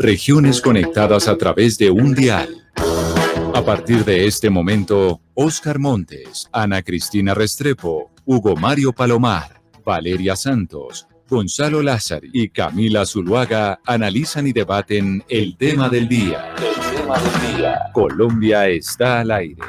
regiones conectadas a través de un dial. A partir de este momento, Óscar Montes, Ana Cristina Restrepo, Hugo Mario Palomar, Valeria Santos, Gonzalo Lázari y Camila Zuluaga analizan y debaten el tema del día. El tema del día. Colombia está al aire.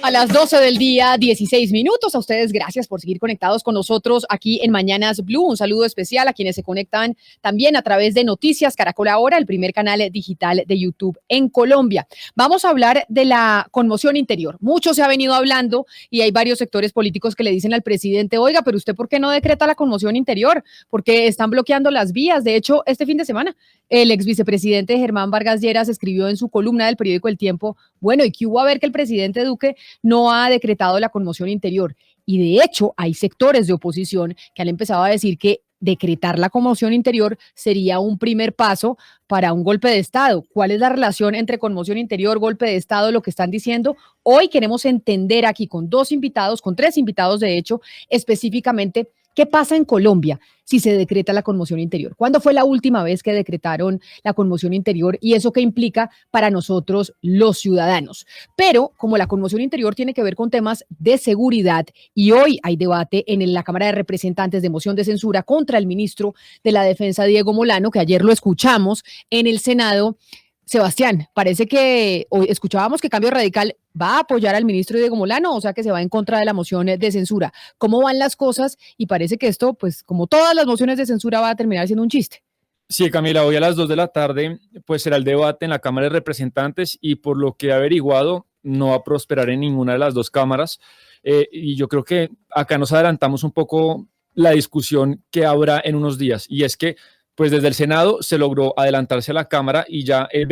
A las 12 del día, 16 minutos. A ustedes, gracias por seguir conectados con nosotros aquí en Mañanas Blue. Un saludo especial a quienes se conectan también a través de Noticias Caracol Ahora, el primer canal digital de YouTube en Colombia. Vamos a hablar de la conmoción interior. Mucho se ha venido hablando y hay varios sectores políticos que le dicen al presidente, oiga, pero usted ¿por qué no decreta la conmoción interior? Porque están bloqueando las vías. De hecho, este fin de semana, el ex vicepresidente Germán Vargas Lleras escribió en su columna del periódico El Tiempo, bueno, ¿y qué hubo a ver que el presidente Duque no ha decretado la conmoción interior? Y de hecho, hay sectores de oposición que han empezado a decir que decretar la conmoción interior sería un primer paso para un golpe de Estado. ¿Cuál es la relación entre conmoción interior, golpe de Estado, lo que están diciendo? Hoy queremos entender aquí con tres invitados de hecho, específicamente ¿qué pasa en Colombia si se decreta la conmoción interior? ¿Cuándo fue la última vez que decretaron la conmoción interior y eso qué implica para nosotros los ciudadanos? Pero como la conmoción interior tiene que ver con temas de seguridad y hoy hay debate en la Cámara de Representantes de moción de censura contra el ministro de la Defensa, Diego Molano, que ayer lo escuchamos en el Senado. Sebastián, parece que hoy escuchábamos que Cambio Radical va a apoyar al ministro Diego Molano, o sea que se va en contra de la moción de censura. ¿Cómo van las cosas? Y parece que esto, pues como todas las mociones de censura, va a terminar siendo un chiste. Sí, Camila, hoy a las 2 de la tarde pues será el debate en la Cámara de Representantes y por lo que he averiguado no va a prosperar en ninguna de las dos cámaras y yo creo que acá nos adelantamos un poco la discusión que habrá en unos días y es que pues desde el Senado se logró adelantarse a la Cámara y ya el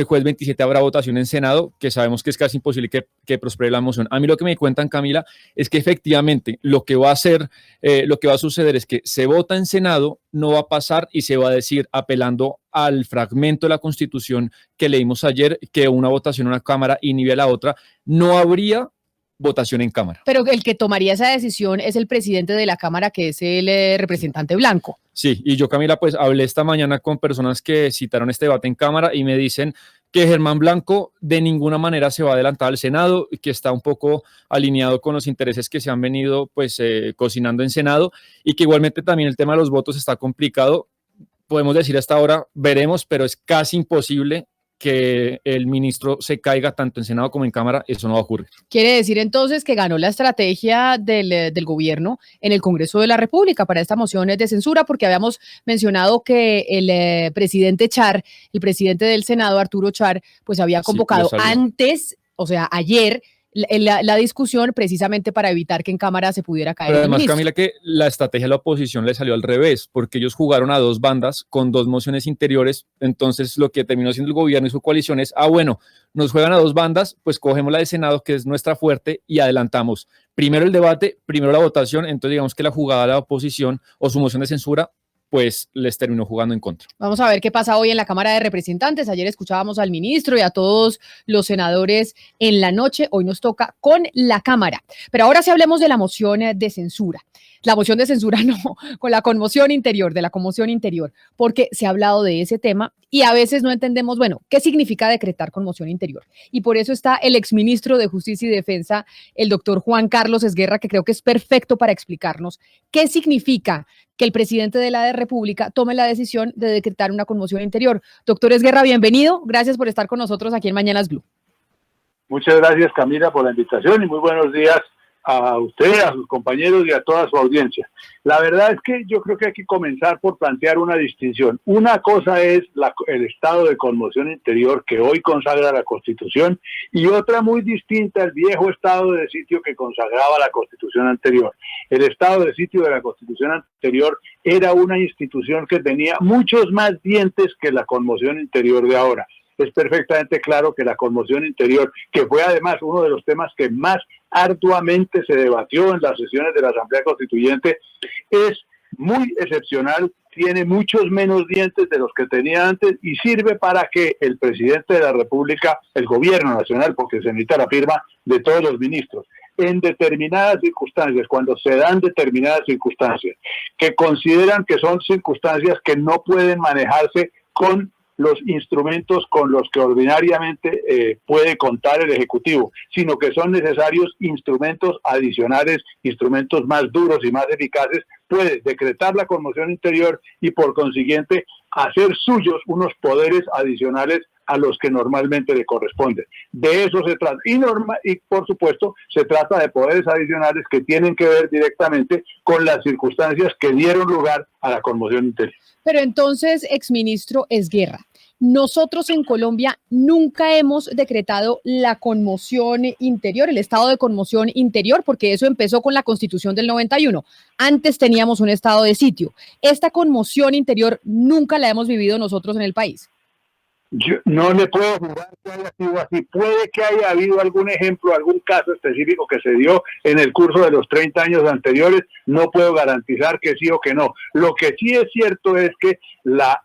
jueves 27 habrá votación en Senado, que sabemos que es casi imposible que prospere la moción. A mí lo que me cuentan, Camila, es que efectivamente lo que va a suceder es que se vota en Senado, no va a pasar y se va a decir, apelando al fragmento de la Constitución que leímos ayer, que una votación en una Cámara inhibe a la otra, no habría votación en Cámara. Pero el que tomaría esa decisión es el presidente de la Cámara, que es el representante Blanco. Sí, y yo, Camila, pues hablé esta mañana con personas que citaron este debate en Cámara y me dicen que Germán Blanco de ninguna manera se va a adelantar al Senado y que está un poco alineado con los intereses que se han venido pues cocinando en Senado y que igualmente también el tema de los votos está complicado. Podemos decir hasta ahora, veremos, pero es casi imposible que el ministro se caiga tanto en Senado como en Cámara, eso no va a ocurrir. Quiere decir entonces que ganó la estrategia del gobierno en el Congreso de la República para esta moción de censura, porque habíamos mencionado que el presidente Char, el presidente del Senado, Arturo Char, pues había convocado antes, o sea, ayer, la discusión precisamente para evitar que en Cámara se pudiera caer. Pero además, Camila, que la estrategia de la oposición le salió al revés, porque ellos jugaron a dos bandas con dos mociones interiores, entonces lo que terminó siendo el gobierno y su coalición es, bueno, nos juegan a dos bandas, pues cogemos la de Senado, que es nuestra fuerte, y adelantamos primero el debate, primero la votación, entonces digamos que la jugada de la oposición o su moción de censura pues les terminó jugando en contra. Vamos a ver qué pasa hoy en la Cámara de Representantes. Ayer escuchábamos al ministro y a todos los senadores en la noche. Hoy nos toca con la Cámara. Pero ahora sí hablemos de la moción de censura. La moción de censura no, con la conmoción interior, de la conmoción interior, porque se ha hablado de ese tema y a veces no entendemos, bueno, ¿qué significa decretar conmoción interior? Y por eso está el exministro de Justicia y Defensa, el doctor Juan Carlos Esguerra, que creo que es perfecto para explicarnos qué significa que el presidente de la República tome la decisión de decretar una conmoción interior. Doctor Esguerra, bienvenido. Gracias por estar con nosotros aquí en Mañanas Blue. Muchas gracias, Camila, por la invitación y muy buenos días a usted, a sus compañeros y a toda su audiencia. La verdad es que yo creo que hay que comenzar por plantear una distinción. Una cosa es el estado de conmoción interior que hoy consagra la Constitución y otra muy distinta, el viejo estado de sitio que consagraba la Constitución anterior. El estado de sitio de la Constitución anterior era una institución que tenía muchos más dientes que la conmoción interior de ahora. Es perfectamente claro que la conmoción interior, que fue además uno de los temas que más arduamente se debatió en las sesiones de la Asamblea Constituyente, es muy excepcional, tiene muchos menos dientes de los que tenía antes y sirve para que el presidente de la República, el gobierno nacional, porque se necesita la firma de todos los ministros, en determinadas circunstancias, cuando se dan determinadas circunstancias, que consideran que son circunstancias que no pueden manejarse con los instrumentos con los que ordinariamente puede contar el Ejecutivo, sino que son necesarios instrumentos adicionales, instrumentos más duros y más eficaces, puede decretar la conmoción interior y por consiguiente hacer suyos unos poderes adicionales a los que normalmente le corresponden. De eso se trata. Y por supuesto se trata de poderes adicionales que tienen que ver directamente con las circunstancias que dieron lugar a la conmoción interior. Pero entonces, exministro Esguerra, nosotros en Colombia nunca hemos decretado la conmoción interior, el estado de conmoción interior, porque eso empezó con la Constitución del 91. Antes teníamos un estado de sitio. Esta conmoción interior nunca la hemos vivido nosotros en el país. Yo no le puedo jurar que haya sido así. Puede que haya habido algún ejemplo, algún caso específico que se dio en el curso de los 30 años anteriores. No puedo garantizar que sí o que no. Lo que sí es cierto es que la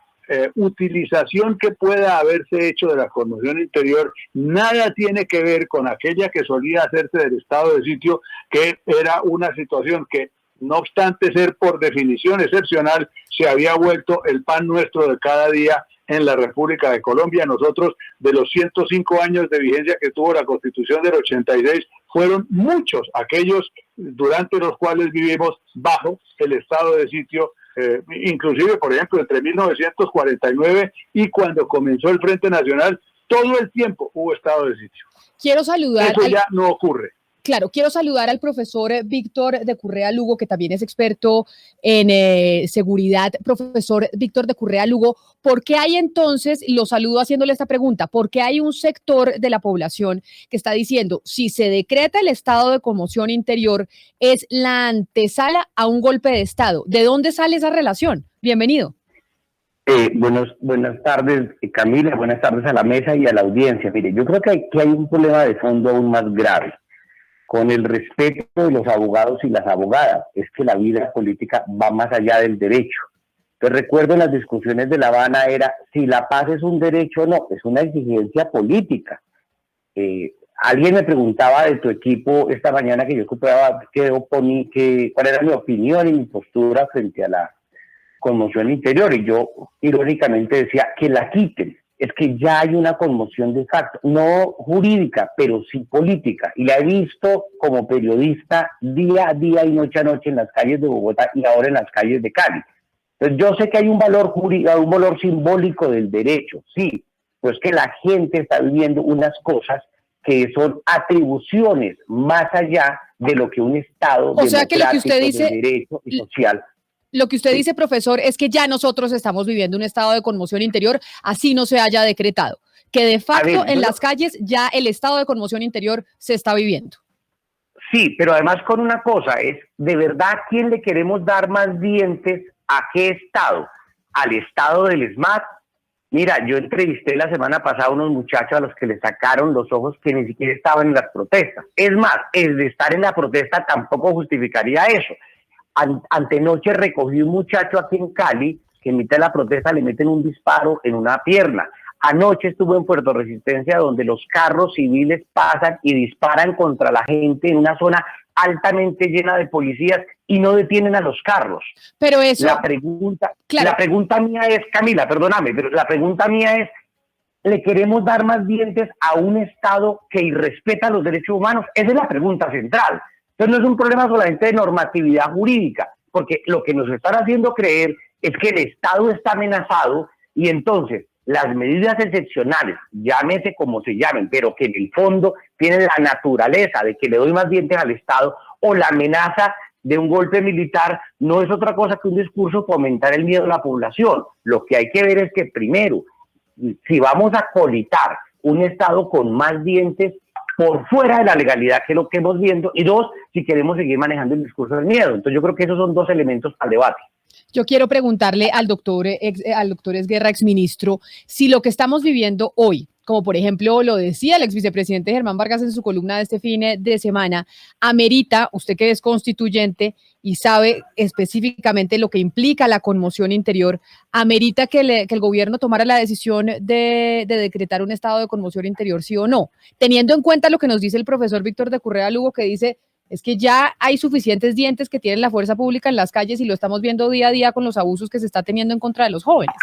utilización que pueda haberse hecho de la conmoción interior nada tiene que ver con aquella que solía hacerse del estado de sitio, que era una situación que, no obstante ser por definición excepcional, se había vuelto el pan nuestro de cada día en la República de Colombia. Nosotros, de los 105 años de vigencia que tuvo la Constitución del 86, fueron muchos aquellos durante los cuales vivimos bajo el estado de sitio, inclusive, por ejemplo, entre 1949 y cuando comenzó el Frente Nacional, todo el tiempo hubo estado de sitio. Quiero saludar. Eso ya no ocurre. Claro, quiero saludar al profesor Víctor de Currea Lugo, que también es experto en seguridad. Profesor Víctor de Currea Lugo, ¿por qué hay entonces, lo saludo haciéndole esta pregunta, por qué hay un sector de la población que está diciendo, si se decreta el estado de conmoción interior, es la antesala a un golpe de estado? ¿De dónde sale esa relación? Bienvenido. Buenas tardes, Camila, buenas tardes a la mesa y a la audiencia. Mire, yo creo que hay un problema de fondo aún más grave. Con el respeto de los abogados y las abogadas, es que la vida política va más allá del derecho. Entonces recuerdo en las discusiones de La Habana era si la paz es un derecho o no, es una exigencia política. Alguien me preguntaba de tu equipo esta mañana que yo escuchaba cuál era mi opinión y mi postura frente a la conmoción interior, y yo irónicamente decía que la quiten. Es que ya hay una conmoción de facto, no jurídica, pero sí política, y la he visto como periodista día a día y noche a noche en las calles de Bogotá y ahora en las calles de Cali. Entonces yo sé que hay un valor jurídico, un valor simbólico del derecho, sí, pues que la gente está viviendo unas cosas que son atribuciones más allá de lo que un Estado democrático, lo que usted dice, de derecho y social. Lo que usted dice, profesor, es que ya nosotros estamos viviendo un estado de conmoción interior, así no se haya decretado, que de facto en las calles ya el estado de conmoción interior se está viviendo. Sí, pero además con una cosa, es de verdad a quién le queremos dar más dientes, a qué estado, al estado del SMAT. Mira, yo entrevisté la semana pasada a unos muchachos a los que les sacaron los ojos que ni siquiera estaban en las protestas. Es más, el de estar en la protesta tampoco justificaría eso. Antenoche recogí un muchacho aquí en Cali que en mitad de la protesta le meten un disparo en una pierna. Anoche estuve en Puerto Resistencia, donde los carros civiles pasan y disparan contra la gente en una zona altamente llena de policías y no detienen a los carros. Pero eso... La pregunta mía es, Camila, perdóname, pero la pregunta mía es, ¿le queremos dar más dientes a un Estado que irrespeta los derechos humanos? Esa es la pregunta central. Entonces no es un problema solamente de normatividad jurídica, porque lo que nos están haciendo creer es que el Estado está amenazado y entonces las medidas excepcionales, llámese como se llamen, pero que en el fondo tienen la naturaleza de que le doy más dientes al Estado, o la amenaza de un golpe militar, no es otra cosa que un discurso para aumentar el miedo a la población. Lo que hay que ver es que primero, si vamos a colitar un Estado con más dientes por fuera de la legalidad, que es lo que hemos viendo, y dos, si queremos seguir manejando el discurso del miedo. Entonces yo creo que esos son dos elementos al debate. Yo quiero preguntarle al doctor Esguerra, exministro, si lo que estamos viviendo hoy, como por ejemplo lo decía el ex vicepresidente Germán Vargas en su columna de este fin de semana, amerita, usted que es constituyente y sabe específicamente lo que implica la conmoción interior, amerita que el gobierno tomara la decisión de decretar un estado de conmoción interior, sí o no, teniendo en cuenta lo que nos dice el profesor Víctor de Currea Lugo, que dice es que ya hay suficientes dientes que tienen la fuerza pública en las calles y lo estamos viendo día a día con los abusos que se está teniendo en contra de los jóvenes.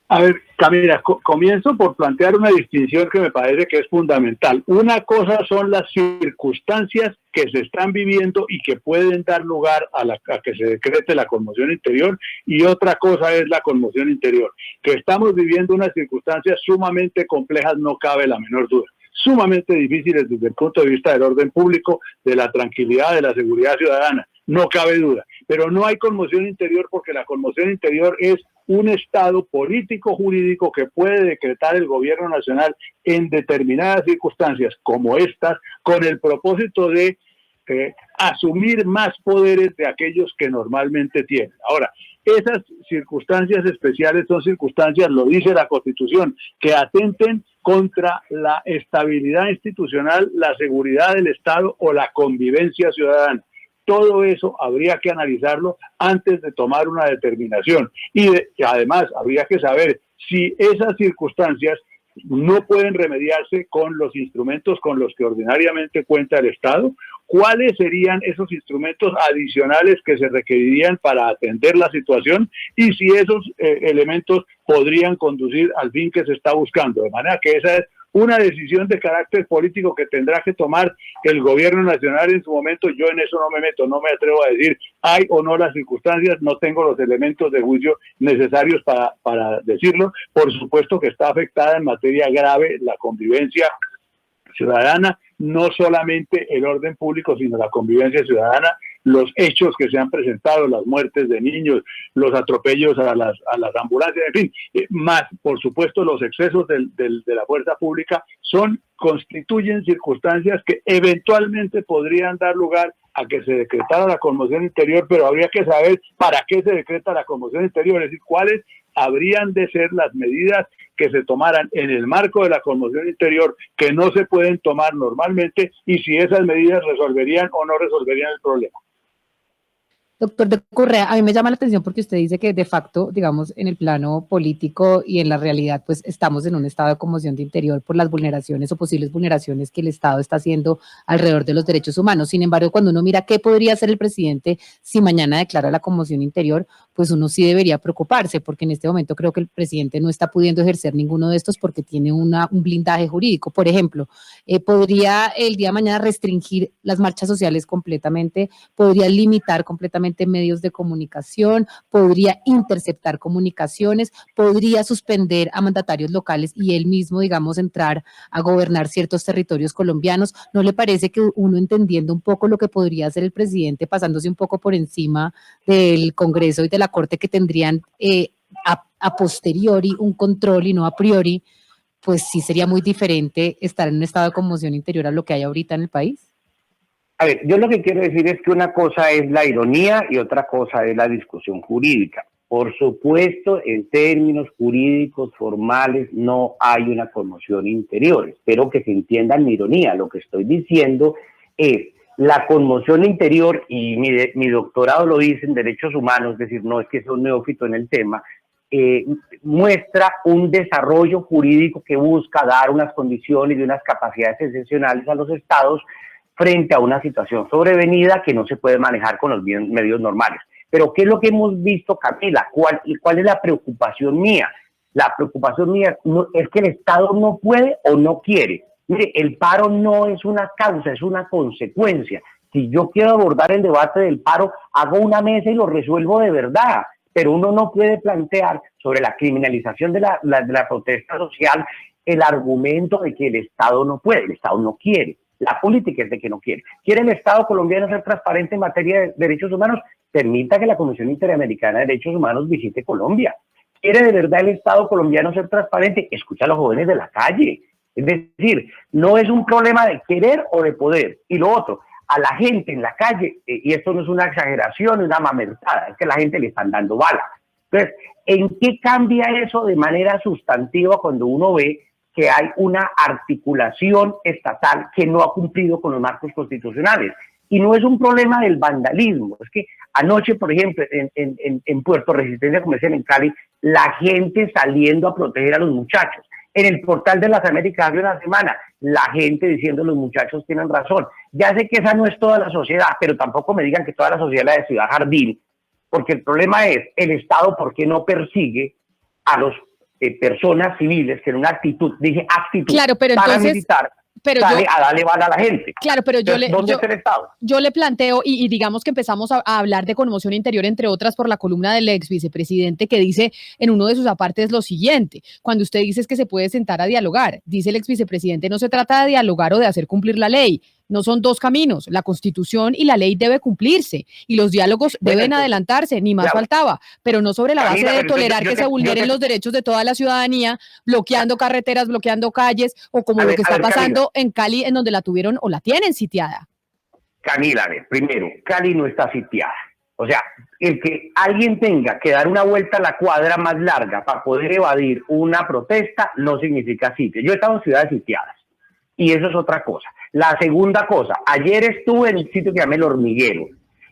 A ver, Camila, comienzo por plantear una distinción que me parece que es fundamental. Una cosa son las circunstancias que se están viviendo y que pueden dar lugar a que se decrete la conmoción interior, y otra cosa es la conmoción interior. Que estamos viviendo unas circunstancias sumamente complejas, no cabe la menor duda. Sumamente difíciles desde el punto de vista del orden público, de la tranquilidad, de la seguridad ciudadana, no cabe duda. Pero no hay conmoción interior porque la conmoción interior es un estado político jurídico que puede decretar el gobierno nacional en determinadas circunstancias como estas, con el propósito de asumir más poderes de aquellos que normalmente tienen. Ahora, esas circunstancias especiales son circunstancias, lo dice la Constitución, que atenten contra la estabilidad institucional, la seguridad del Estado o la convivencia ciudadana. Todo eso habría que analizarlo antes de tomar una determinación. Y además habría que saber si esas circunstancias no pueden remediarse con los instrumentos con los que ordinariamente cuenta el Estado. ¿Cuáles serían esos instrumentos adicionales que se requerirían para atender la situación? Y si esos elementos podrían conducir al fin que se está buscando. De manera que esa es una decisión de carácter político que tendrá que tomar el gobierno nacional en su momento. Yo en eso no me meto, no me atrevo a decir hay o no las circunstancias, no tengo los elementos de juicio necesarios para decirlo. Por supuesto que está afectada en materia grave la convivencia ciudadana, no solamente el orden público, sino la convivencia ciudadana, los hechos que se han presentado, las muertes de niños, los atropellos a las ambulancias, en fin, más, por supuesto, los excesos de la fuerza pública, constituyen circunstancias que eventualmente podrían dar lugar a que se decretara la conmoción interior, pero habría que saber para qué se decreta la conmoción interior, es decir, cuáles habrían de ser las medidas que se tomaran en el marco de la conmoción interior que no se pueden tomar normalmente, y si esas medidas resolverían o no resolverían el problema. Doctor de Correa, a mí me llama la atención porque usted dice que de facto, digamos, en el plano político y en la realidad, pues estamos en un estado de conmoción de interior por las vulneraciones o posibles vulneraciones que el Estado está haciendo alrededor de los derechos humanos. Sin embargo, cuando uno mira qué podría hacer el presidente si mañana declara la conmoción interior, pues uno sí debería preocuparse, porque en este momento creo que el presidente no está pudiendo ejercer ninguno de estos porque tiene un blindaje jurídico. Por ejemplo, podría el día de mañana restringir las marchas sociales completamente, podría limitar completamente medios de comunicación, podría interceptar comunicaciones, podría suspender a mandatarios locales y él mismo, digamos, entrar a gobernar ciertos territorios colombianos. ¿No le parece que uno, entendiendo un poco lo que podría hacer el presidente, pasándose un poco por encima del Congreso y de la Corte, que tendrían a posteriori un control y no a priori, pues sí sería muy diferente estar en un estado de conmoción interior a lo que hay ahorita en el país? A ver, yo lo que quiero decir es que una cosa es la ironía y otra cosa es la discusión jurídica. Por supuesto, en términos jurídicos formales no hay una conmoción interior. Espero que se entienda mi ironía. Lo que estoy diciendo es la conmoción interior, y mi doctorado lo dice en derechos humanos, es decir, no es que sea un neófito en el tema, muestra un desarrollo jurídico que busca dar unas condiciones y unas capacidades excepcionales a los estados frente a una situación sobrevenida que no se puede manejar con los medios normales. Pero ¿qué es lo que hemos visto, Camila? ¿Cuál es la preocupación mía? La preocupación mía es que el Estado no puede o no quiere. Mire, el paro no es una causa, es una consecuencia. Si yo quiero abordar el debate del paro, hago una mesa y lo resuelvo de verdad. Pero uno no puede plantear sobre la criminalización de la protesta social el argumento de que el Estado no puede, el Estado no quiere. La política es de que no quiere. ¿Quiere el Estado colombiano ser transparente en materia de derechos humanos? Permita que la Comisión Interamericana de Derechos Humanos visite Colombia. ¿Quiere de verdad el Estado colombiano ser transparente? Escucha a los jóvenes de la calle. Es decir, no es un problema de querer o de poder. Y lo otro, a la gente en la calle, y esto no es una exageración, es una mamertada, es que a la gente le están dando bala. Entonces, ¿en qué cambia eso de manera sustantiva cuando uno ve que hay una articulación estatal que no ha cumplido con los marcos constitucionales? Y no es un problema del vandalismo, es que anoche, por ejemplo, en Puerto Resistencia Comercial en Cali, la gente saliendo a proteger a los muchachos. En el Portal de las Américas hace una semana, la gente diciendo los muchachos tienen razón. Ya sé que esa no es toda la sociedad, pero tampoco me digan que toda la sociedad es la de Ciudad Jardín, porque el problema es el Estado, ¿por qué no persigue a las personas civiles que en una actitud, dije actitud, claro, pero paramilitar, sale a darle bala a la gente? Claro, pero ¿Dónde está el Estado? Yo le planteo, y digamos que empezamos a hablar de conmoción interior, entre otras, por la columna del ex vicepresidente que dice en uno de sus apartes lo siguiente: cuando usted dice es que se puede sentar a dialogar, dice el ex vicepresidente, no se trata de dialogar o de hacer cumplir la ley. No son dos caminos, la Constitución y la ley debe cumplirse y los diálogos deben adelantarse, ni más faltaba, pero no sobre la base de tolerar que se vulneren los derechos de toda la ciudadanía, bloqueando carreteras, bloqueando calles, o como lo que está pasando en Cali, en donde la tuvieron o la tienen sitiada. Camila, a ver, primero, Cali no está sitiada. O sea, el que alguien tenga que dar una vuelta a la cuadra más larga para poder evadir una protesta no significa sitio. Yo he estado en ciudades sitiadas y eso es otra cosa. La segunda cosa, ayer estuve en un sitio que se llama El Hormiguero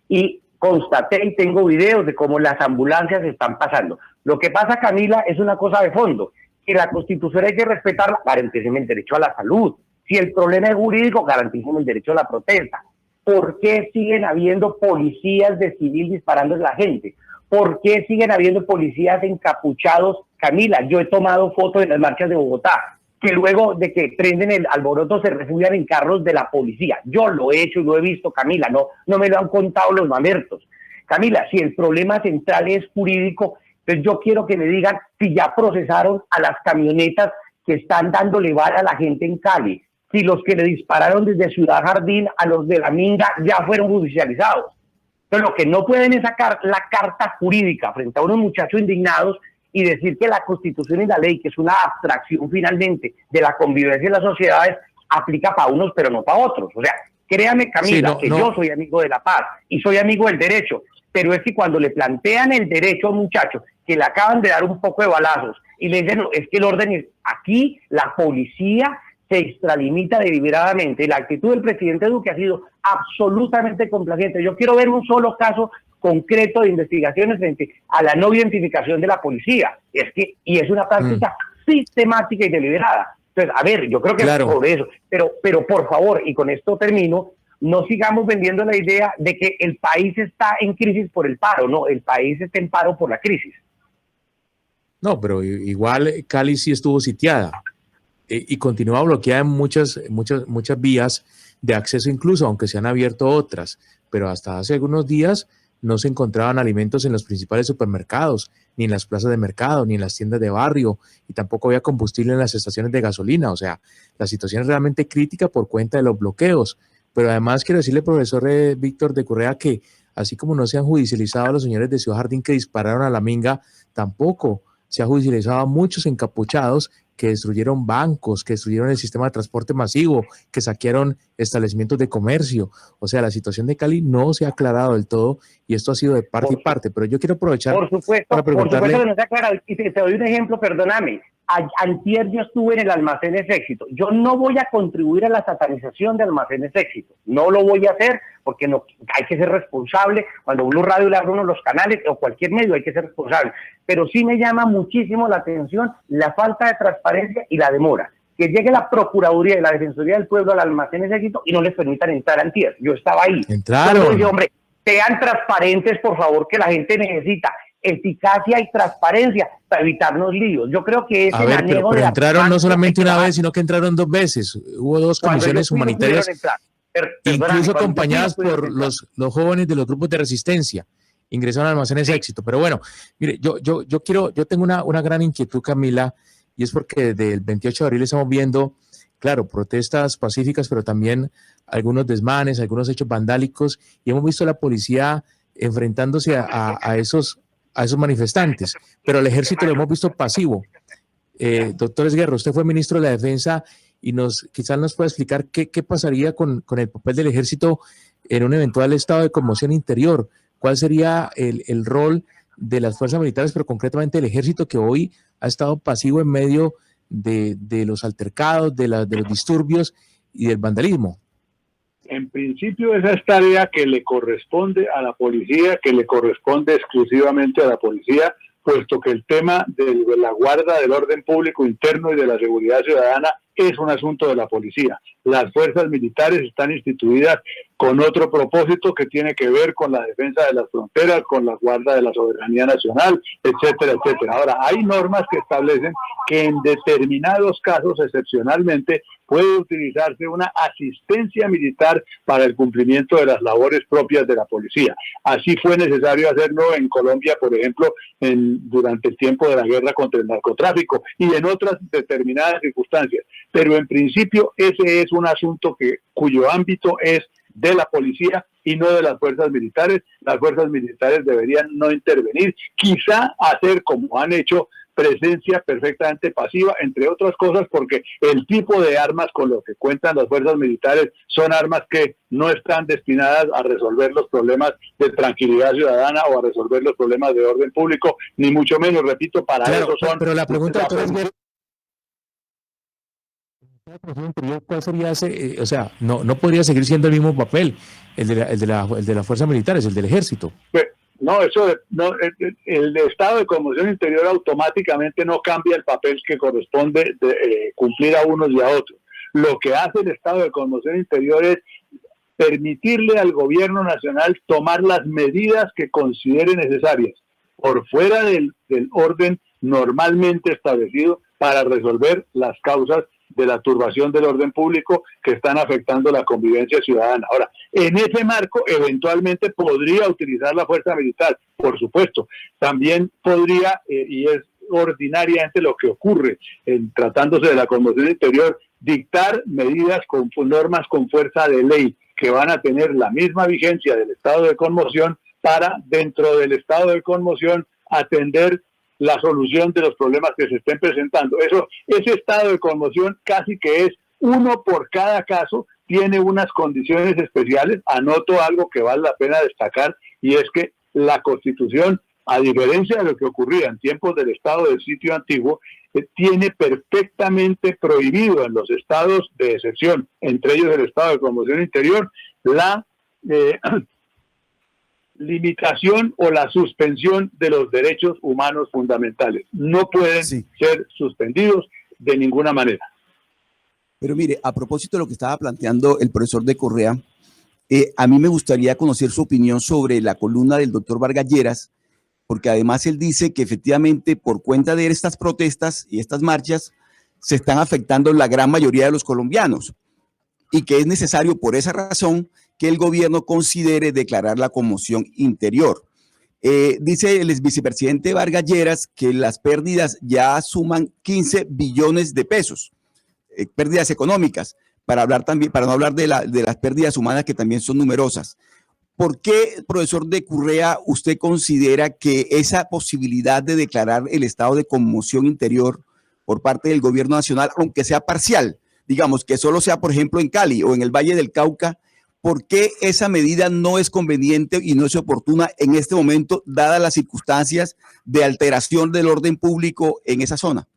y constaté y tengo videos de cómo las ambulancias están pasando. Lo que pasa, Camila, es una cosa de fondo, que la Constitución hay que respetarla, garantíceme el derecho a la salud. Si el problema es jurídico, garantíceme el derecho a la protesta. ¿Por qué siguen habiendo policías de civil disparando a la gente? ¿Por qué siguen habiendo policías encapuchados? Camila, yo he tomado fotos en las marchas de Bogotá, que luego de que prenden el alboroto se refugian en carros de la policía. Yo lo he hecho y lo he visto, Camila, no me lo han contado los mamertos. Camila, si el problema central es jurídico, pues yo quiero que me digan si ya procesaron a las camionetas que están dándole bala a la gente en Cali, si los que le dispararon desde Ciudad Jardín a los de la Minga ya fueron judicializados. Pero lo que no pueden es sacar la carta jurídica frente a unos muchachos indignados y decir que la Constitución y la ley, que es una abstracción finalmente de la convivencia de las sociedades, aplica para unos pero no para otros. O sea, créame, Camila, yo soy amigo de la paz y soy amigo del derecho, pero es que cuando le plantean el derecho a un muchacho que le acaban de dar un poco de balazos y le dicen, no, es que el orden es aquí, la policía se extralimita deliberadamente. La actitud del presidente Duque ha sido absolutamente complaciente. Yo quiero ver un solo caso concreto de investigaciones frente a la no identificación de la policía. Y es una práctica sistemática y deliberada. Entonces, a ver, yo creo que es por eso. Pero por favor, y con esto termino, no sigamos vendiendo la idea de que el país está en crisis por el paro. No, el país está en paro por la crisis. No, pero igual Cali sí estuvo sitiada. Y continúa bloqueada en muchas vías de acceso, incluso aunque se han abierto otras, pero hasta hace algunos días no se encontraban alimentos en los principales supermercados, ni en las plazas de mercado, ni en las tiendas de barrio, y tampoco había combustible en las estaciones de gasolina. O sea, la situación es realmente crítica por cuenta de los bloqueos. Pero además quiero decirle, profesor Víctor de Correa, que así como no se han judicializado a los señores de Ciudad Jardín que dispararon a la Minga, tampoco se ha judicializado a muchos encapuchados que destruyeron bancos, que destruyeron el sistema de transporte masivo, que saquearon establecimientos de comercio. O sea, la situación de Cali no se ha aclarado del todo y esto ha sido de parte y parte. Pero yo quiero aprovechar para preguntarle... Por supuesto que no se ha aclarado. Y te doy un ejemplo, perdóname. Antier yo estuve en el Almacenes Éxito. Yo no voy a contribuir a la satanización de Almacenes Éxito. No lo voy a hacer porque no, hay que ser responsable. Cuando Blue Radio le abre uno de los canales o cualquier medio hay que ser responsable. Pero sí me llama muchísimo la atención la falta de transparencia y la demora. Que llegue la Procuraduría y la Defensoría del Pueblo al Almacenes Éxito y no les permitan entrar antier. Yo estaba ahí. Entraron. Dije, hombre, sean transparentes, por favor, que la gente necesita eficacia y transparencia para evitarnos líos. Yo creo que ese pero entraron no solamente una vez, sino que entraron 2 veces. Hubo 2 comisiones humanitarias, incluso acompañadas por los jóvenes de los grupos de resistencia. Ingresaron a Almacenes Éxito. Pero bueno, mire, yo tengo una gran inquietud, Camila, y es porque desde el 28 de abril estamos viendo, claro, protestas pacíficas, pero también algunos desmanes, algunos hechos vandálicos, y hemos visto a la policía enfrentándose a esos manifestantes, pero el ejército lo hemos visto pasivo. Doctor Esguerra, usted fue ministro de la Defensa y quizás nos pueda explicar qué pasaría con el papel del ejército en un eventual estado de conmoción interior. ¿Cuál sería el rol de las fuerzas militares, pero concretamente el ejército, que hoy ha estado pasivo en medio de los altercados, de los disturbios y del vandalismo? En principio esa es tarea que le corresponde a la policía, que le corresponde exclusivamente a la policía, puesto que el tema de la guarda del orden público interno y de la seguridad ciudadana es un asunto de la policía. Las fuerzas militares están instituidas con otro propósito que tiene que ver con la defensa de las fronteras, con la guarda de la soberanía nacional, etcétera, etcétera. Ahora, hay normas que establecen que en determinados casos, excepcionalmente, puede utilizarse una asistencia militar para el cumplimiento de las labores propias de la policía. Así fue necesario hacerlo en Colombia, por ejemplo, durante el tiempo de la guerra contra el narcotráfico y en otras determinadas circunstancias. Pero en principio ese es un asunto cuyo ámbito es de la policía y no de las fuerzas militares. Las fuerzas militares deberían no intervenir, quizá hacer como han hecho, presencia perfectamente pasiva, entre otras cosas porque el tipo de armas con los que cuentan las fuerzas militares son armas que no están destinadas a resolver los problemas de tranquilidad ciudadana o a resolver los problemas de orden público, ni mucho menos, repito, para eso son... Pero la pregunta, doctor, es ¿cuál sería ese? O sea, no podría seguir siendo el mismo papel, el de las fuerzas militares, el del ejército. No, el estado de conmoción interior automáticamente no cambia el papel que corresponde cumplir a unos y a otros. Lo que hace el estado de conmoción interior es permitirle al gobierno nacional tomar las medidas que considere necesarias por fuera del orden normalmente establecido para resolver las causas de la turbación del orden público que están afectando la convivencia ciudadana. Ahora, en ese marco, eventualmente podría utilizar la fuerza militar, por supuesto. También podría, y es ordinariamente lo que ocurre tratándose de la conmoción interior, dictar medidas con normas con fuerza de ley que van a tener la misma vigencia del estado de conmoción para, dentro del estado de conmoción, atender la solución de los problemas que se estén presentando. Ese estado de conmoción casi que es uno por cada caso, tiene unas condiciones especiales. Anoto algo que vale la pena destacar, y es que la Constitución, a diferencia de lo que ocurría en tiempos del estado del sitio antiguo, tiene perfectamente prohibido en los estados de excepción, entre ellos el estado de conmoción interior, la limitación o la suspensión de los derechos humanos fundamentales. No pueden ser suspendidos de ninguna manera. Pero mire, a propósito de lo que estaba planteando el profesor de Correa, a mí me gustaría conocer su opinión sobre la columna del doctor Vargas Lleras, porque además él dice que efectivamente por cuenta de estas protestas y estas marchas se están afectando la gran mayoría de los colombianos y que es necesario por esa razón que el gobierno considere declarar la conmoción interior. Dice el exvicepresidente Vargas Lleras que las pérdidas ya suman 15 billones de pesos, pérdidas económicas, para no hablar de las pérdidas humanas que también son numerosas. ¿Por qué, profesor de Correa, usted considera que esa posibilidad de declarar el estado de conmoción interior por parte del gobierno nacional, aunque sea parcial, digamos que solo sea, por ejemplo, en Cali o en el Valle del Cauca, ¿por qué esa medida no es conveniente y no es oportuna en este momento, dadas las circunstancias de alteración del orden público en esa zona?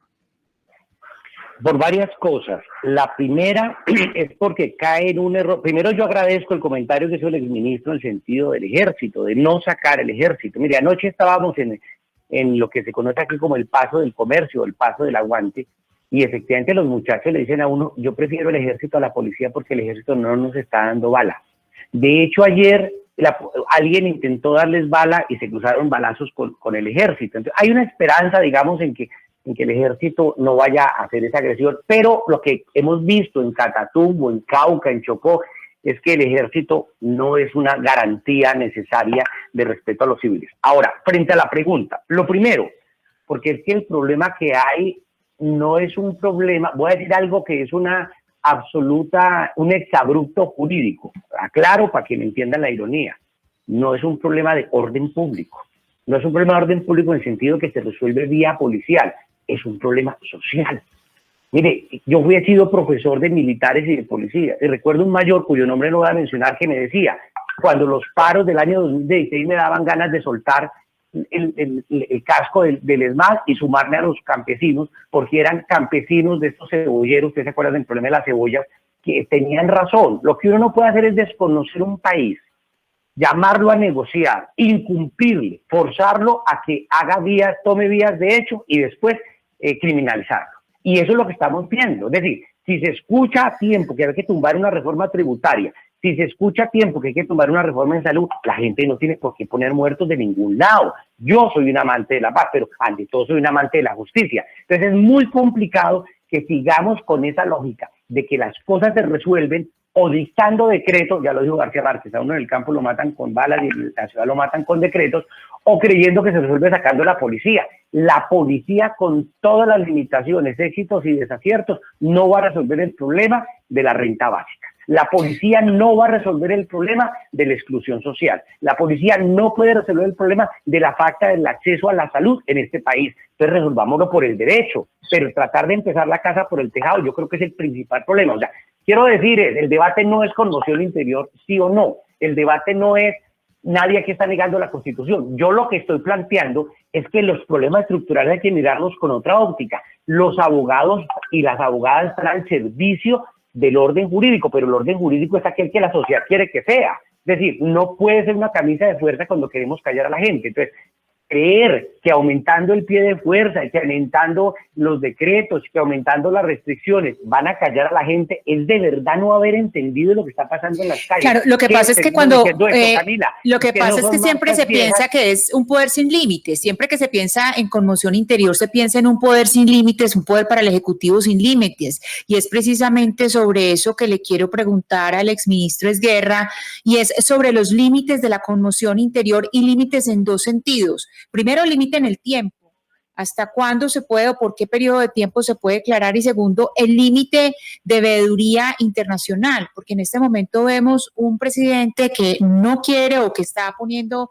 Por varias cosas. La primera es porque cae en un error. Primero, yo agradezco el comentario que hizo el exministro en el sentido del ejército, de no sacar el ejército. Mire, anoche estábamos en lo que se conoce aquí como el paso del comercio, el paso del aguante, y efectivamente los muchachos le dicen a uno, yo prefiero el ejército a la policía porque el ejército no nos está dando bala. De hecho, ayer alguien intentó darles bala y se cruzaron balazos con el ejército. Entonces, hay una esperanza, digamos, en que el ejército no vaya a hacer esa agresión, pero lo que hemos visto en Catatumbo, en Cauca, en Chocó, es que el ejército no es una garantía necesaria de respeto a los civiles. Ahora, frente a la pregunta, lo primero, porque es que el problema que hay no es un problema, voy a decir algo que es un exabrupto jurídico, aclaro para que me entiendan la ironía, no es un problema de orden público, no es un problema de orden público en el sentido que se resuelve vía policial, es un problema social. Mire, yo he sido profesor de militares y de policía, y recuerdo un mayor cuyo nombre no voy a mencionar que me decía, cuando los paros del año 2016 me daban ganas de soltar el casco del ESMAD y sumarme a los campesinos, porque eran campesinos de estos cebolleros, ustedes se acuerdan del problema de las cebollas, que tenían razón. Lo que uno no puede hacer es desconocer un país, llamarlo a negociar, incumplirle, forzarlo a que haga vías, tome vías de hecho y después criminalizarlo. Y eso es lo que estamos viendo. Es decir, si se escucha a tiempo que hay que tumbar una reforma tributaria, si se escucha a tiempo que hay que tumbar una reforma en salud, la gente no tiene por qué poner muertos de ningún lado. Yo soy un amante de la paz, pero ante todo soy un amante de la justicia. Entonces es muy complicado que sigamos con esa lógica de que las cosas se resuelven o dictando decretos, ya lo dijo García Márquez, a uno en el campo lo matan con balas y en la ciudad lo matan con decretos, o creyendo que se resuelve sacando la policía. La policía, con todas las limitaciones, éxitos y desaciertos, no va a resolver el problema de la renta básica. La policía no va a resolver el problema de la exclusión social. La policía no puede resolver el problema de la falta del acceso a la salud en este país. Entonces resolvámoslo por el derecho, pero tratar de empezar la casa por el tejado yo creo que es el principal problema. O sea, quiero decir, el debate no es conmoción interior, sí o no. El debate no es nadie aquí está negando la Constitución. Yo lo que estoy planteando es que los problemas estructurales hay que mirarlos con otra óptica. Los abogados y las abogadas están al servicio del orden jurídico, pero el orden jurídico es aquel que la sociedad quiere que sea. Es decir, no puede ser una camisa de fuerza cuando queremos callar a la gente. Entonces, creer que aumentando el pie de fuerza, que aumentando los decretos, que aumentando las restricciones van a callar a la gente, es de verdad no haber entendido lo que está pasando en las calles. Claro, lo que pasa es que cuando Camila, lo que pasa es que siempre se piensa que es un poder sin límites. Siempre que se piensa en conmoción interior, se piensa en un poder sin límites, un poder para el Ejecutivo sin límites. Y es precisamente sobre eso que le quiero preguntar al exministro Esguerra, y es sobre los límites de la conmoción interior, y límites en dos sentidos. Primero, límite en el tiempo. ¿Hasta cuándo se puede o por qué periodo de tiempo se puede declarar? Y segundo, el límite de veeduría internacional, porque en este momento vemos un presidente que no quiere o que está poniendo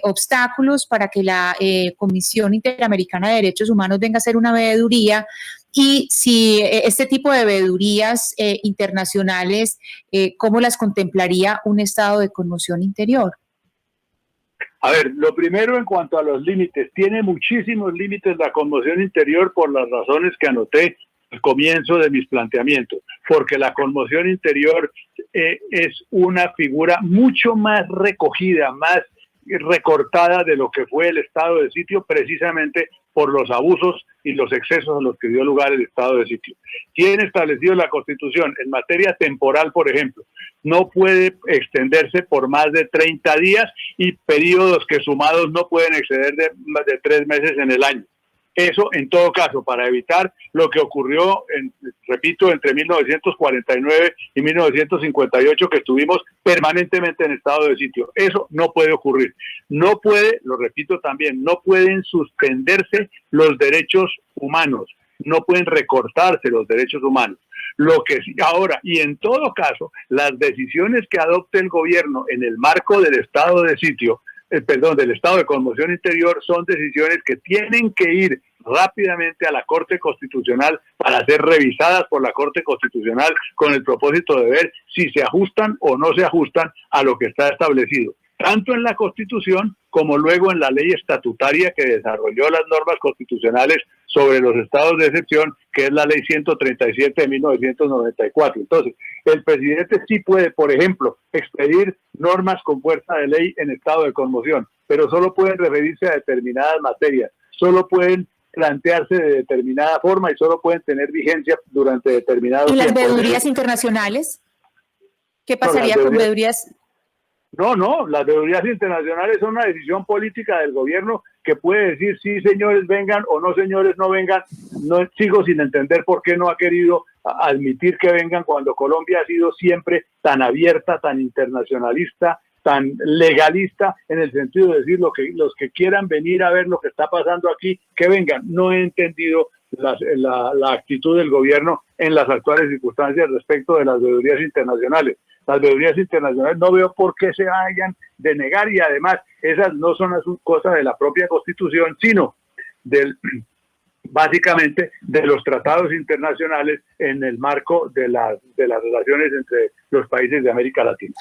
obstáculos para que la Comisión Interamericana de Derechos Humanos venga a hacer una veeduría. Y si este tipo de veedurías internacionales, ¿cómo las contemplaría un estado de conmoción interior? A ver, lo primero en cuanto a los límites, tiene muchísimos límites la conmoción interior por las razones que anoté al comienzo de mis planteamientos, porque la conmoción interior es una figura mucho más recogida, más recortada de lo que fue el estado de sitio, precisamente por los abusos y los excesos a los que dio lugar el estado de sitio. Tiene establecido la Constitución en materia temporal, por ejemplo, no puede extenderse por más de 30 días y periodos que sumados no pueden exceder de más de 3 meses en el año. Eso, en todo caso, para evitar lo que ocurrió, repito, entre 1949 y 1958, que estuvimos permanentemente en estado de sitio. Eso no puede ocurrir. No puede, lo repito también, no pueden suspenderse los derechos humanos, no pueden recortarse los derechos humanos. Lo que sí, ahora, y en todo caso, las decisiones que adopte el gobierno en el marco del estado de sitio, del estado de conmoción interior, son decisiones que tienen que ir rápidamente a la Corte Constitucional para ser revisadas por la Corte Constitucional con el propósito de ver si se ajustan o no se ajustan a lo que está establecido, tanto en la Constitución como luego en la ley estatutaria que desarrolló las normas constitucionales sobre los estados de excepción, que es la ley 137 de 1994. Entonces, el presidente sí puede, por ejemplo, expedir normas con fuerza de ley en estado de conmoción, pero solo pueden referirse a determinadas materias, solo pueden plantearse de determinada forma y solo pueden tener vigencia durante determinados tiempos. ¿Y las tiempos. veedurías internacionales? ¿Qué pasaría con veedurías? No, las veedurías internacionales son una decisión política del gobierno que puede decir sí, señores, vengan, o no, señores, no vengan. No sigo sin entender por qué no ha querido admitir que vengan cuando Colombia ha sido siempre tan abierta, tan internacionalista, tan legalista, en el sentido de decir los que quieran venir a ver lo que está pasando aquí, que vengan. No he entendido la actitud del gobierno en las actuales circunstancias respecto de las veedurías internacionales. Las veedurías internacionales no veo por qué se vayan de negar, y además esas no son cosas de la propia Constitución, sino del básicamente de los tratados internacionales en el marco de las relaciones entre los países de América Latina.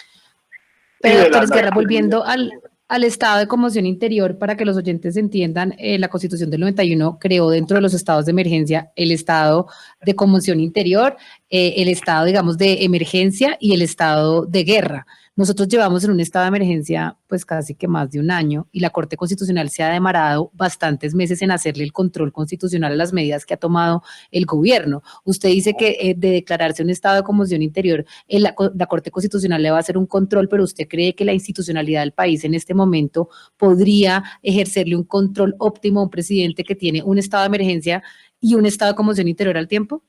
Pero, doctor Esguerra, volviendo al estado de conmoción interior, para que los oyentes entiendan, la Constitución del 91 creó dentro de los estados de emergencia el estado de conmoción interior, el estado, digamos, de emergencia y el estado de guerra. Nosotros llevamos en un estado de emergencia pues casi que más de un año y la Corte Constitucional se ha demorado bastantes meses en hacerle el control constitucional a las medidas que ha tomado el gobierno. Usted dice que de declararse un estado de conmoción interior, la Corte Constitucional le va a hacer un control, pero ¿usted cree que la institucionalidad del país en este momento podría ejercerle un control óptimo a un presidente que tiene un estado de emergencia y un estado de conmoción interior al tiempo?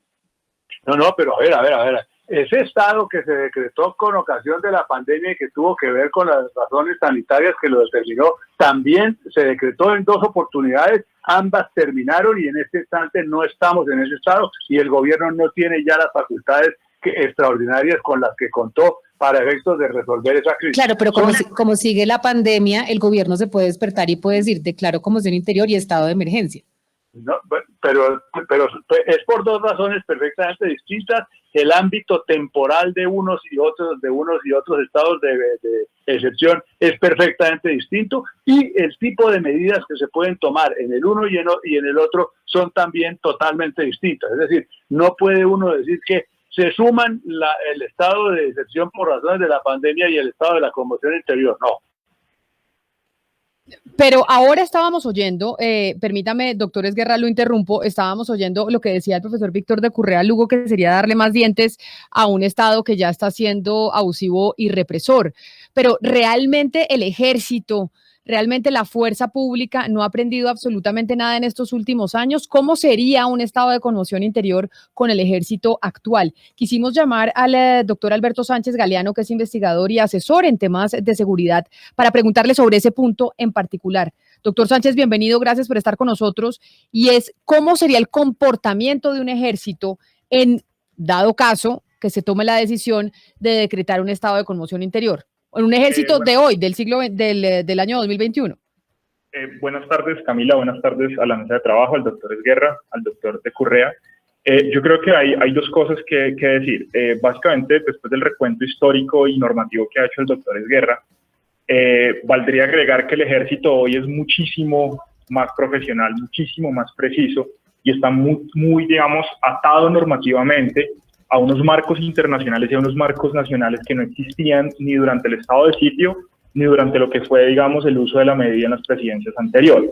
No, pero a ver. Ese estado que se decretó con ocasión de la pandemia y que tuvo que ver con las razones sanitarias que lo determinó, también se decretó en 2 oportunidades, ambas terminaron y en este instante no estamos en ese estado y el gobierno no tiene ya las facultades extraordinarias con las que contó para efectos de resolver esa crisis. Claro, pero como sigue la pandemia, el gobierno se puede despertar y puede decir, declaro conmoción interior y estado de emergencia. No, pero es por 2 razones perfectamente distintas. El ámbito temporal de unos y otros estados de excepción es perfectamente distinto y el tipo de medidas que se pueden tomar en el uno y en el otro son también totalmente distintas. Es decir, no puede uno decir que se suman el estado de excepción por razones de la pandemia y el estado de la conmoción interior, no. Pero ahora estábamos oyendo, permítame, doctor Esguerra, lo interrumpo, estábamos oyendo lo que decía el profesor Víctor de Currea Lugo, que sería darle más dientes a un Estado que ya está siendo abusivo y represor. Pero realmente el ejército, realmente la fuerza pública no ha aprendido absolutamente nada en estos últimos años. ¿Cómo sería un estado de conmoción interior con el ejército actual? Quisimos llamar al doctor Alberto Sánchez Galeano, que es investigador y asesor en temas de seguridad, para preguntarle sobre ese punto en particular. Doctor Sánchez, bienvenido, gracias por estar con nosotros. Y es, ¿cómo sería el comportamiento de un ejército en dado caso que se tome la decisión de decretar un estado de conmoción interior? En un ejército de hoy, del año 2021. Buenas tardes, Camila, buenas tardes a la mesa de trabajo, al doctor Esguerra, al doctor de Currea. Yo creo que hay 2 cosas que decir. Básicamente, después del recuento histórico y normativo que ha hecho el doctor Esguerra, valdría agregar que el ejército hoy es muchísimo más profesional, muchísimo más preciso y está muy digamos, atado normativamente a unos marcos internacionales y a unos marcos nacionales que no existían ni durante el estado de sitio, ni durante lo que fue, digamos, el uso de la medida en las presidencias anteriores.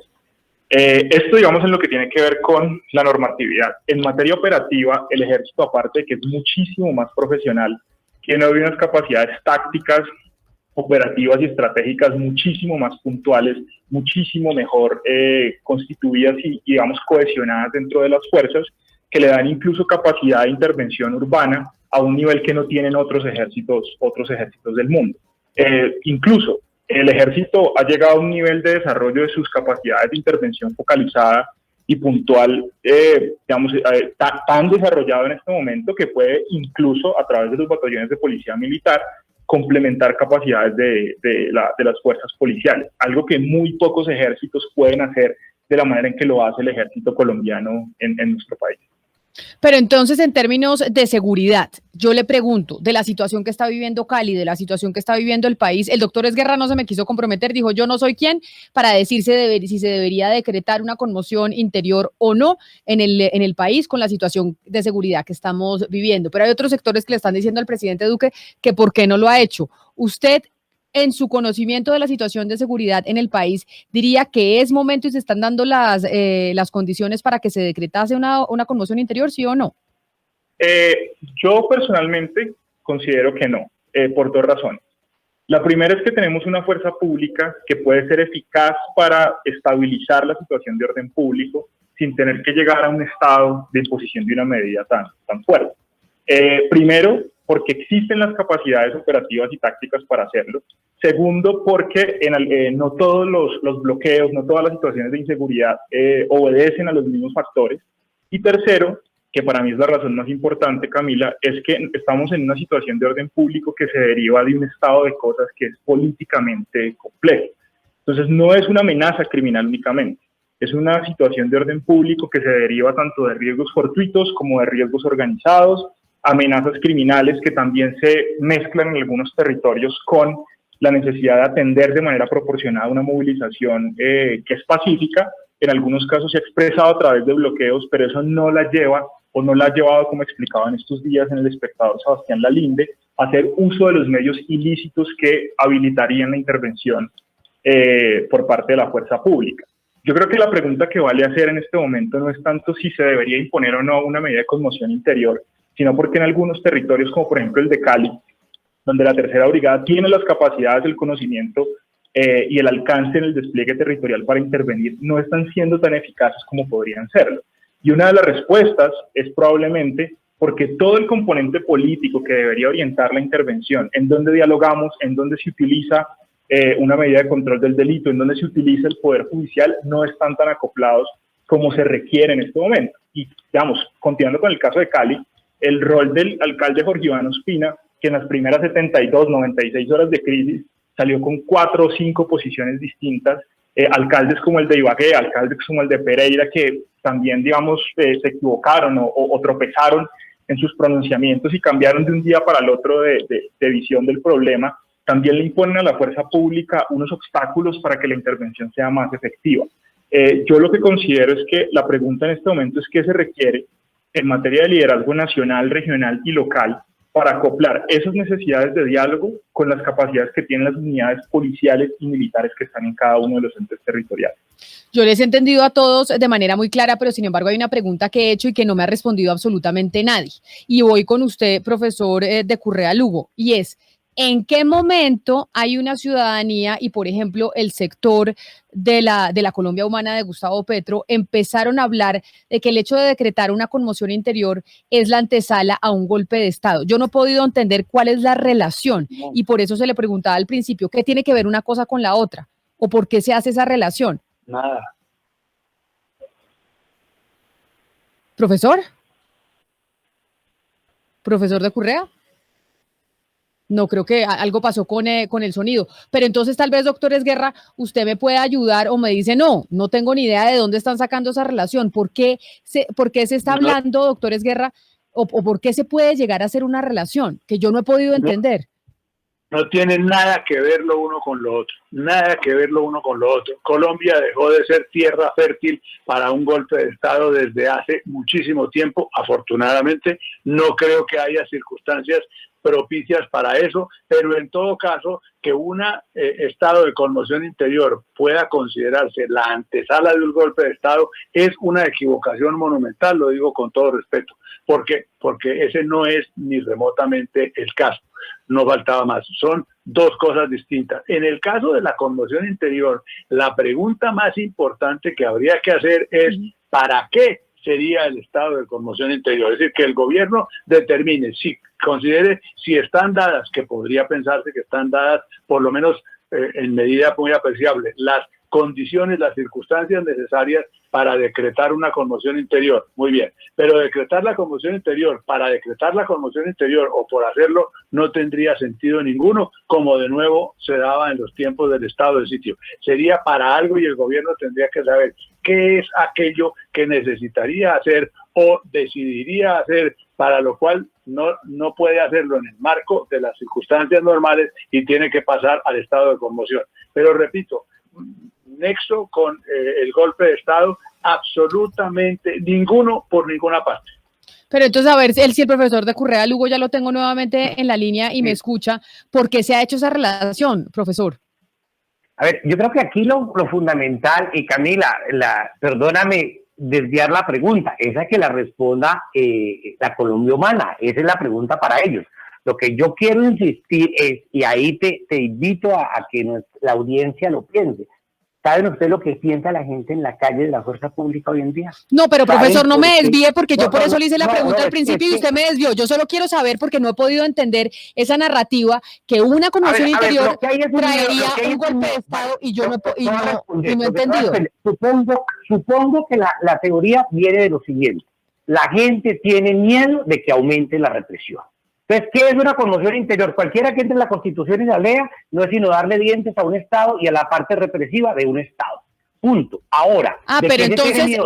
Esto, digamos, en lo que tiene que ver con la normatividad. En materia operativa, el ejército, aparte de que es muchísimo más profesional, tiene hoy unas capacidades tácticas, operativas y estratégicas muchísimo más puntuales, muchísimo mejor constituidas y, digamos, cohesionadas dentro de las fuerzas, que le dan incluso capacidad de intervención urbana a un nivel que no tienen otros ejércitos del mundo. Incluso el ejército ha llegado a un nivel de desarrollo de sus capacidades de intervención focalizada y puntual, digamos, tan desarrollado en este momento que puede incluso a través de los batallones de policía militar complementar capacidades de las fuerzas policiales, algo que muy pocos ejércitos pueden hacer de la manera en que lo hace el ejército colombiano en nuestro país. Pero entonces, en términos de seguridad, yo le pregunto, de la situación que está viviendo Cali, de la situación que está viviendo el país, el doctor Esguerra no se me quiso comprometer, dijo, yo no soy quien para decir si se debería decretar una conmoción interior o no en el país con la situación de seguridad que estamos viviendo. Pero hay otros sectores que le están diciendo al presidente Duque que por qué no lo ha hecho. Usted, en su conocimiento de la situación de seguridad en el país, diría que es momento y se están dando las condiciones para que se decretase una conmoción interior, ¿sí o no? Yo personalmente considero que no, por 2 razones. La primera es que tenemos una fuerza pública que puede ser eficaz para estabilizar la situación de orden público sin tener que llegar a un estado de imposición de una medida tan fuerte. Primero, porque existen las capacidades operativas y tácticas para hacerlo. Segundo, porque no todos los bloqueos, no todas las situaciones de inseguridad obedecen a los mismos factores. Y tercero, que para mí es la razón más importante, Camila, es que estamos en una situación de orden público que se deriva de un estado de cosas que es políticamente complejo. Entonces, no es una amenaza criminal únicamente. Es una situación de orden público que se deriva tanto de riesgos fortuitos como de riesgos organizados, amenazas criminales que también se mezclan en algunos territorios con la necesidad de atender de manera proporcionada una movilización que es pacífica. En algunos casos se ha expresado a través de bloqueos, pero eso no la lleva o no la ha llevado, como explicaba en estos días en El Espectador Sebastián Lalinde, a hacer uso de los medios ilícitos que habilitarían la intervención por parte de la fuerza pública. Yo creo que la pregunta que vale hacer en este momento no es tanto si se debería imponer o no una medida de conmoción interior, sino porque en algunos territorios, como por ejemplo el de Cali, donde la Tercera Brigada tiene las capacidades, el conocimiento y el alcance en el despliegue territorial para intervenir, no están siendo tan eficaces como podrían serlo. Y una de las respuestas es probablemente porque todo el componente político que debería orientar la intervención, en donde dialogamos, en donde se utiliza una medida de control del delito, en donde se utiliza el Poder Judicial, no están tan acoplados como se requiere en este momento. Y, digamos, continuando con el caso de Cali, el rol del alcalde Jorge Iván Ospina, que en las primeras 72, 96 horas de crisis salió con 4 o 5 posiciones distintas, alcaldes como el de Ibagué, alcaldes como el de Pereira, que también, digamos, se equivocaron o tropezaron en sus pronunciamientos y cambiaron de un día para el otro de visión del problema, también le imponen a la fuerza pública unos obstáculos para que la intervención sea más efectiva. Yo lo que considero es que la pregunta en este momento es qué se requiere en materia de liderazgo nacional, regional y local para acoplar esas necesidades de diálogo con las capacidades que tienen las unidades policiales y militares que están en cada uno de los entes territoriales. Yo les he entendido a todos de manera muy clara, pero sin embargo hay una pregunta que he hecho y que no me ha respondido absolutamente nadie. Y voy con usted, profesor de Currea Lugo, y es, ¿en qué momento hay una ciudadanía y, por ejemplo, el sector de la Colombia Humana de Gustavo Petro empezaron a hablar de que el hecho de decretar una conmoción interior es la antesala a un golpe de Estado? Yo no he podido entender cuál es la relación y por eso se le preguntaba al principio, ¿qué tiene que ver una cosa con la otra? ¿O por qué se hace esa relación? Nada. ¿Profesor? ¿Profesor de Currea? No, creo que algo pasó con el sonido. Pero entonces tal vez, doctor Esguerra, usted me puede ayudar o me dice, no tengo ni idea de dónde están sacando esa relación. ¿Por qué se está hablando, doctor Esguerra, o por qué se puede llegar a hacer una relación que yo no he podido entender? No tiene nada que ver lo uno con lo otro, nada que ver lo uno con lo otro. Colombia dejó de ser tierra fértil para un golpe de Estado desde hace muchísimo tiempo. Afortunadamente, no creo que haya circunstancias propicias para eso, pero en todo caso, que un estado de conmoción interior pueda considerarse la antesala de un golpe de Estado es una equivocación monumental, lo digo con todo respeto. ¿Por qué? Porque ese no es ni remotamente el caso. No faltaba más. Son dos cosas distintas. En el caso de la conmoción interior, la pregunta más importante que habría que hacer es ¿para qué sería el estado de conmoción interior? Es decir, que el gobierno determine, considere si están dadas, que podría pensarse que están dadas, por lo menos en medida muy apreciable, las condiciones, las circunstancias necesarias para decretar una conmoción interior. Muy bien, pero decretar la conmoción interior, para decretar la conmoción interior o por hacerlo, no tendría sentido ninguno, como de nuevo se daba en los tiempos del estado de sitio. Sería para algo y el gobierno tendría que saber qué es aquello que necesitaría hacer o decidiría hacer, para lo cual no puede hacerlo en el marco de las circunstancias normales y tiene que pasar al estado de conmoción. Pero repito, nexo con el golpe de Estado, absolutamente ninguno por ninguna parte. Pero entonces, a ver, si el profesor de Currea Lugo ya lo tengo nuevamente en la línea y me escucha, ¿por qué se ha hecho esa relación, profesor? A ver, yo creo que aquí lo fundamental, y Camila, perdóname desviar la pregunta, esa es que la responda la Colombia Humana, esa es la pregunta para ellos. Lo que yo quiero insistir es, y ahí te invito a que la audiencia lo piense, ¿saben ustedes lo que piensa la gente en la calle de la fuerza pública hoy en día? No, pero profesor, no me desvíe porque yo por eso le hice la pregunta al principio y usted me desvió. Yo solo quiero saber porque no he podido entender esa narrativa que una conmoción interior traería un golpe de Estado y yo no he entendido. Supongo que la teoría viene de lo siguiente. La gente tiene miedo de que aumente la represión. Entonces, ¿qué es una conmoción interior? Cualquiera que entre en la Constitución y la lea no es sino darle dientes a un Estado y a la parte represiva de un Estado. punto. Ahora, pero entonces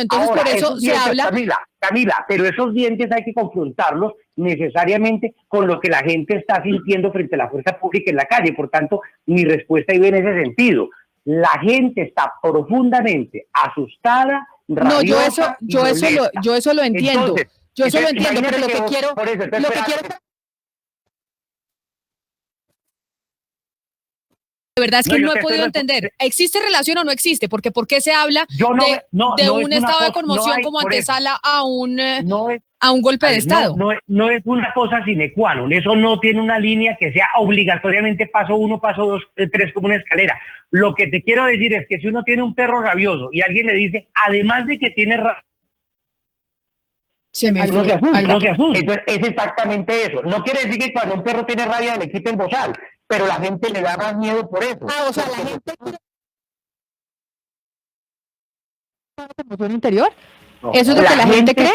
ahora, por eso se habla. Camila, pero esos dientes hay que confrontarlos necesariamente con lo que la gente está sintiendo frente a la fuerza pública en la calle. Por tanto, mi respuesta iba en ese sentido. La gente está profundamente asustada, rabiosa. No, yo eso lo entiendo. Pero lo que quiero de verdad es que no he podido entender. ¿Existe relación o no existe? Porque ¿por qué se habla de un estado de conmoción como antesala a un golpe de Estado? No es una cosa sine qua non. Eso no tiene una línea que sea obligatoriamente paso 1, paso 2, 3 como una escalera. Lo que te quiero decir es que si uno tiene un perro rabioso y alguien le dice, además de que tiene no se asusta. Entonces, es exactamente eso. No quiere decir que cuando un perro tiene rabia le quiten bozal, pero la gente le da más miedo por eso. O sea, la gente quiere interior. ¿Eso es lo que la gente cree?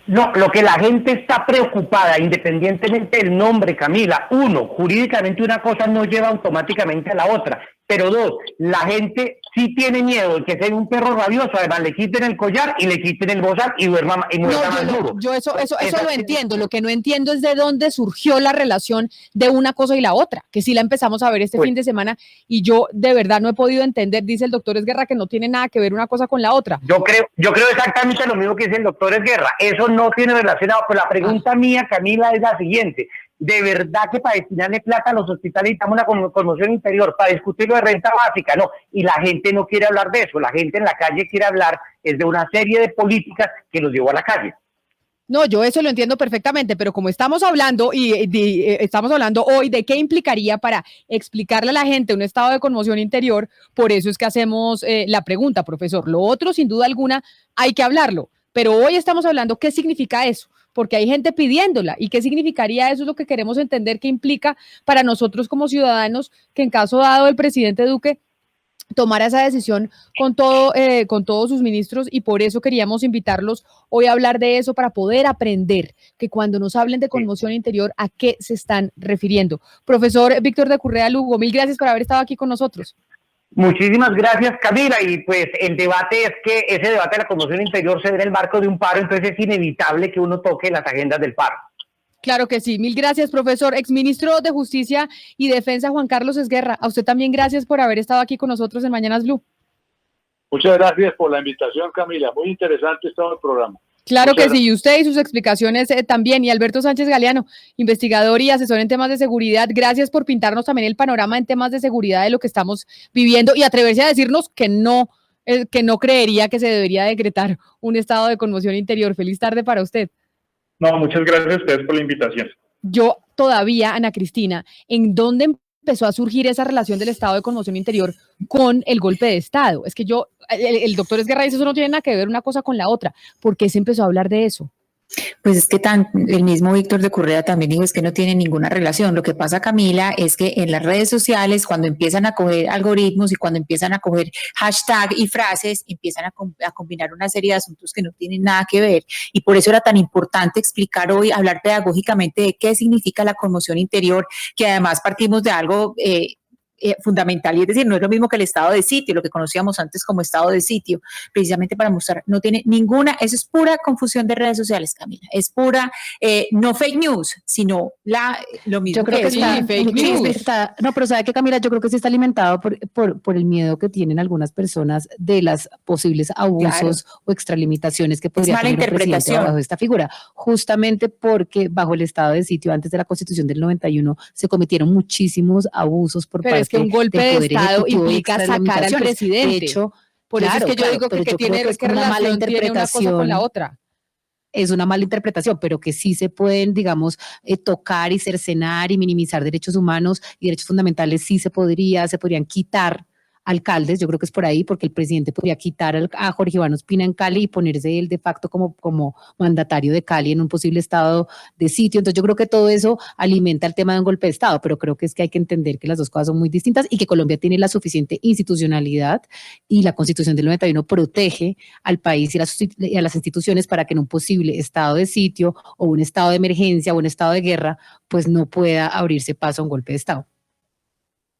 Lo que la gente está preocupada, independientemente del nombre, Camila. Uno, jurídicamente una cosa no lleva automáticamente a la otra. Pero dos, la gente sí tiene miedo de que sea un perro rabioso, además le quiten el collar y le quiten el bozal y muerda más duro. Yo eso lo entiendo. Lo que no entiendo es de dónde surgió la relación de una cosa y la otra, que sí la empezamos a ver este fin de semana y yo de verdad no he podido entender. Dice el doctor Esguerra que no tiene nada que ver una cosa con la otra. Yo creo exactamente lo mismo que dice el doctor Esguerra. Eso no tiene relacionado. Pero la pregunta mía, Camila, es la siguiente. ¿De verdad que para destinarle plata a los hospitales necesitamos una conmoción interior para discutir lo de renta básica? No, y la gente no quiere hablar de eso. La gente en la calle quiere hablar es de una serie de políticas que los llevó a la calle. No, yo eso lo entiendo perfectamente, pero como estamos hablando estamos hablando hoy de qué implicaría para explicarle a la gente un estado de conmoción interior, por eso es que hacemos la pregunta, profesor. Lo otro, sin duda alguna, hay que hablarlo, pero hoy estamos hablando qué significa eso, porque hay gente pidiéndola. ¿Y qué significaría eso? Es lo que queremos entender, qué implica para nosotros como ciudadanos que en caso dado el presidente Duque tomara esa decisión con todos sus ministros, y por eso queríamos invitarlos hoy a hablar de eso para poder aprender que cuando nos hablen de conmoción interior, ¿a qué se están refiriendo? Profesor Víctor de Currea Lugo, mil gracias por haber estado aquí con nosotros. Muchísimas gracias, Camila, y pues el debate es que ese debate de la conmoción interior se ve en el marco de un paro, entonces es inevitable que uno toque las agendas del paro. Claro que sí, mil gracias, profesor. Exministro de Justicia y Defensa, Juan Carlos Esguerra, a usted también gracias por haber estado aquí con nosotros en Mañanas Blue. Muchas gracias por la invitación, Camila, muy interesante el programa. Claro que sí, y usted y sus explicaciones también, y Alberto Sánchez Galeano, investigador y asesor en temas de seguridad, gracias por pintarnos también el panorama en temas de seguridad de lo que estamos viviendo y atreverse a decirnos que no creería que se debería decretar un estado de conmoción interior. Feliz tarde para usted. No, muchas gracias a ustedes por la invitación. Yo todavía, Ana Cristina, ¿en dónde empezó a surgir esa relación del estado de conmoción interior con el golpe de Estado? Es que el doctor Esguerra dice eso no tiene nada que ver una cosa con la otra. ¿Por qué se empezó a hablar de eso? Pues es que el mismo Víctor de Currea también dijo es que no tiene ninguna relación. Lo que pasa, Camila, es que en las redes sociales, cuando empiezan a coger algoritmos y cuando empiezan a coger hashtag y frases, empiezan a combinar una serie de asuntos que no tienen nada que ver. Y por eso era tan importante explicar hoy, hablar pedagógicamente de qué significa la conmoción interior, que además partimos de algo fundamental, y es decir, no es lo mismo que el estado de sitio, lo que conocíamos antes como estado de sitio, precisamente para mostrar, no tiene ninguna, eso es pura confusión de redes sociales, Camila, es pura, no fake news, sino lo mismo. Yo creo que sí, fake news. No, pero sabe que, Camila, yo creo que sí está alimentado por el miedo que tienen algunas personas de las posibles abusos o extralimitaciones que podría tener un presidente bajo esta figura, justamente porque bajo el estado de sitio antes de la Constitución del 91 se cometieron muchísimos abusos por parte que un golpe de Estado implica sacar al presidente. De hecho, por eso es que yo digo que tiene que una mala interpretación tiene una cosa con la otra. Es una mala interpretación, pero que sí se pueden, digamos, tocar y cercenar y minimizar derechos humanos y derechos fundamentales, sí se podrían quitar alcaldes. Yo creo que es por ahí, porque el presidente podría quitar a Jorge Iván Ospina en Cali y ponerse él de facto como mandatario de Cali en un posible estado de sitio. Entonces yo creo que todo eso alimenta el tema de un golpe de Estado, pero creo que es que hay que entender que las dos cosas son muy distintas y que Colombia tiene la suficiente institucionalidad y la Constitución del 91 protege al país y a las instituciones para que en un posible estado de sitio o un estado de emergencia o un estado de guerra, pues no pueda abrirse paso a un golpe de Estado.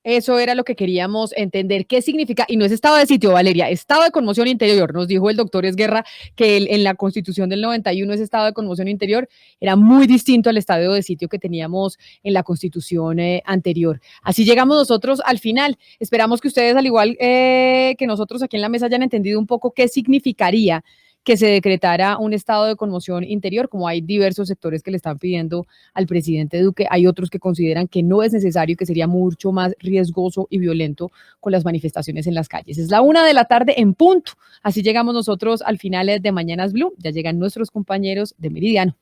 Eso era lo que queríamos entender. ¿Qué significa? Y no es estado de sitio, Valeria, estado de conmoción interior. Nos dijo el doctor Esguerra que en la Constitución del 91 ese estado de conmoción interior era muy distinto al estado de sitio que teníamos en la Constitución anterior. Así llegamos nosotros al final. Esperamos que ustedes, al igual que nosotros aquí en la mesa, hayan entendido un poco qué significaría que se decretara un estado de conmoción interior, como hay diversos sectores que le están pidiendo al presidente Duque, hay otros que consideran que no es necesario y que sería mucho más riesgoso y violento con las manifestaciones en las calles. Es la 1 de la tarde en punto. Así llegamos nosotros al final de Mañanas Blue. Ya llegan nuestros compañeros de Meridiano.